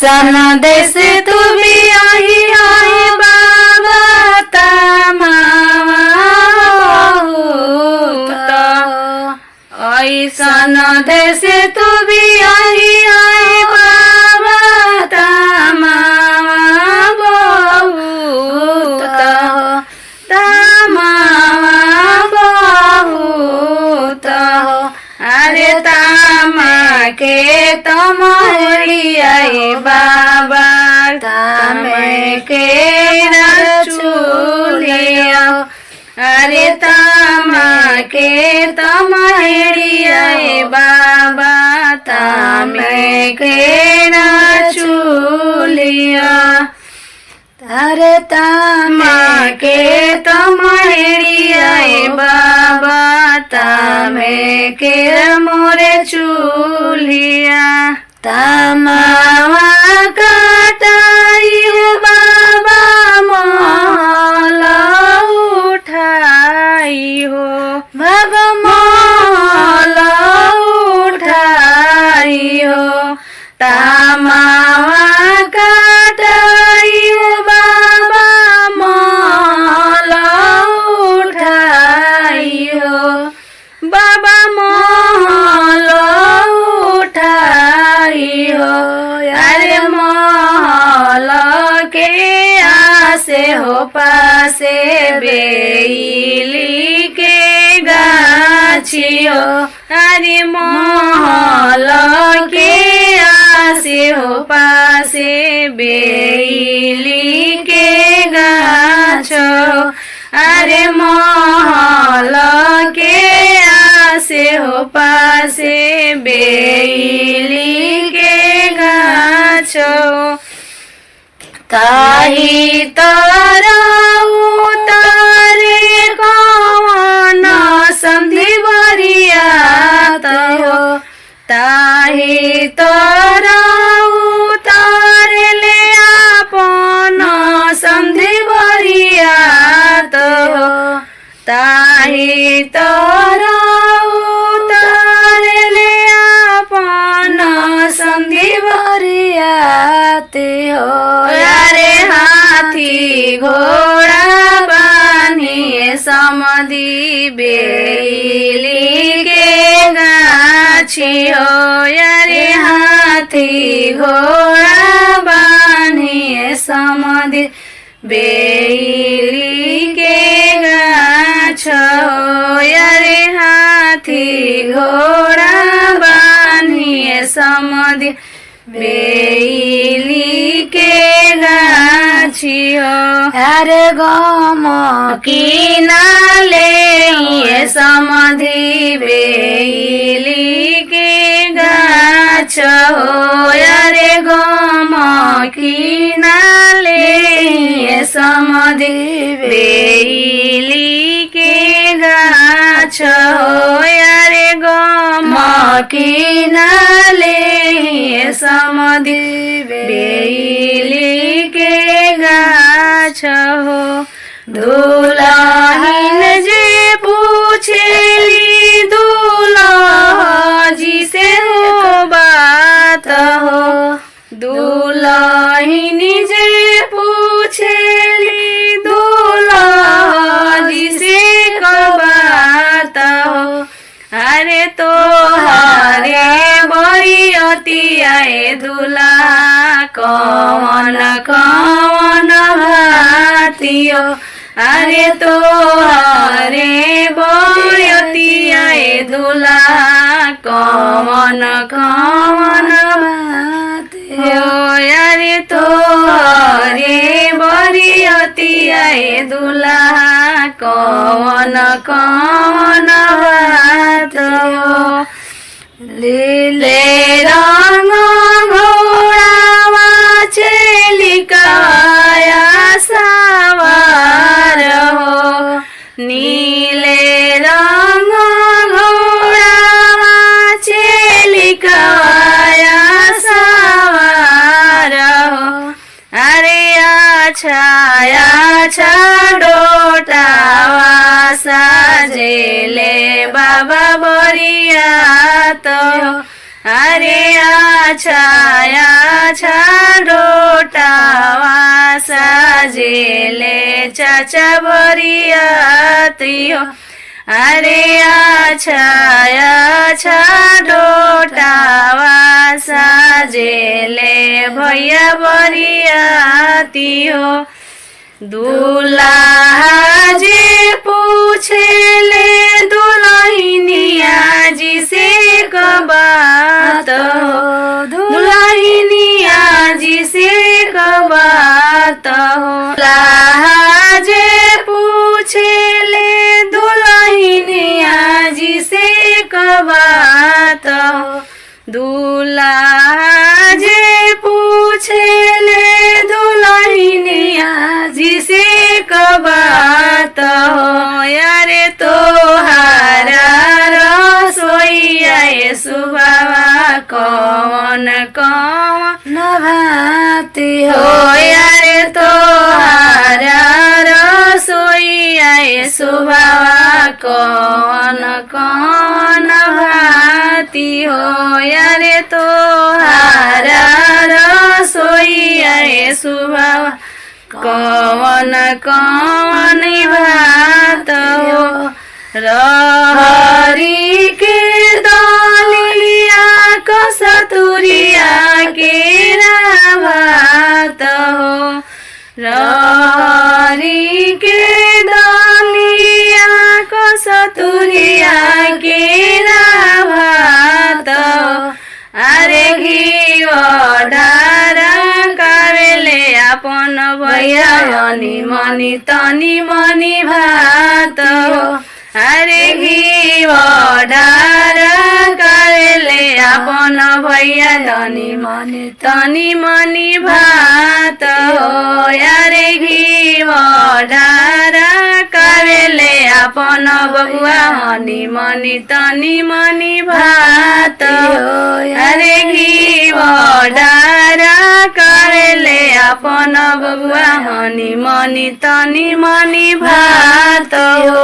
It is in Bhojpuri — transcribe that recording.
ऐसन देश तू भी आई आई बाबा तमावा बहुत ऐसन देश तू भी आई आई बाबा तमावा बहुत तमावा बहुत अरे तामा के तमहरिया बाबा तामे के रचुलिया अरे तामा के तमहरिया बाबा तामे के रचुलिया अरे तामा के तमहरिया बाबा तामे के मोरे चूलिया तमावा काटाई बाबा माला उठाई हो बाबा माला उठाई हो तमावा काटाई बाबा माला उठाई हो बाबा माला उठाई हो अरे माला के आसे हो पासे बेली के गाछी हो अरे माला के आसे हो पासे बेली के गाछो अरे महल के आसे हो पासे बेली के गाछो ताही तारा उतारे कौन संधि बरियात हो ताही तारा उतारे ले आपन संधि बरियात हो ताही तारा उतारे ले आपन संधि बरियात हो अरे हाथी घोड़ा बानिए समधि बेली के गाछी हो अरे हाथी घोड़ा बानिए समधि बेली के गाछ हो अरे हाथी घोड़ा बानिए समधि बेली के गाछी हो अरे गम की नाले समधि बेली के गाछ हो अरे गम की नाले समधि बेली के गाछ हो अरे गम की नाले समधि बेली के गाछ हो दुल्हन जे पूछेली दूल्हा जी से हो बात हो दुल्हन जे पूछेली दूल्हा जी से बात हो अरे तो हरे बरियती आए दूल्हा कौन कौन भातियो अरे तो हरे बरियती आए दूल्हा कौन कौन भातियो अरे तो हरे बरियती आए दूल्हा कौन कौन भातियो लीले रंग घोड़ावा चलिकाया सवार हो नीले रंग घोड़ावा चलिकाया सवार हो अरे अच्छा अच्छा डोटावा साजेले बाबा बरिया तो अरे अच्छा अच्छा बरियाती हो अरे अच्छा अच्छा डोटावा साजेले भैया बरियाती हो दूल्हा जी पूछेले दुल्हनिया जी से कबात हो दुल्हनिया जी से कबात हो दूल्हा जी पूछेले दुल्हनिया जी से कबात हो दूल्हा जी पूछेले दुल्हनिया जी से कबात हो यारे तोहारा रसोईया सुबावा कौन कौन भाती हो यारे तोहारा रसोईया सुबावा कौन कौन भाती हो यारे तोहारा रसोईया सुबावा कौन कौन भात हो रहरी के दलिया कसतुरिया के भात हो रहरी के दलिया कसतुरिया के भात हो अरे घी डारा कारेले अपन भैया अनि मनी तनी मनी भात हो अरे घी डारा कारेले अपन भैया धनी मनी तनी मनी भात हो अरे घी डारा कारेले अपन बबुआ हनी मनी तनी मनी भात हो अरे घी डारा कारेले अपन बबुआ हनी मनी तनी मनी भात हो।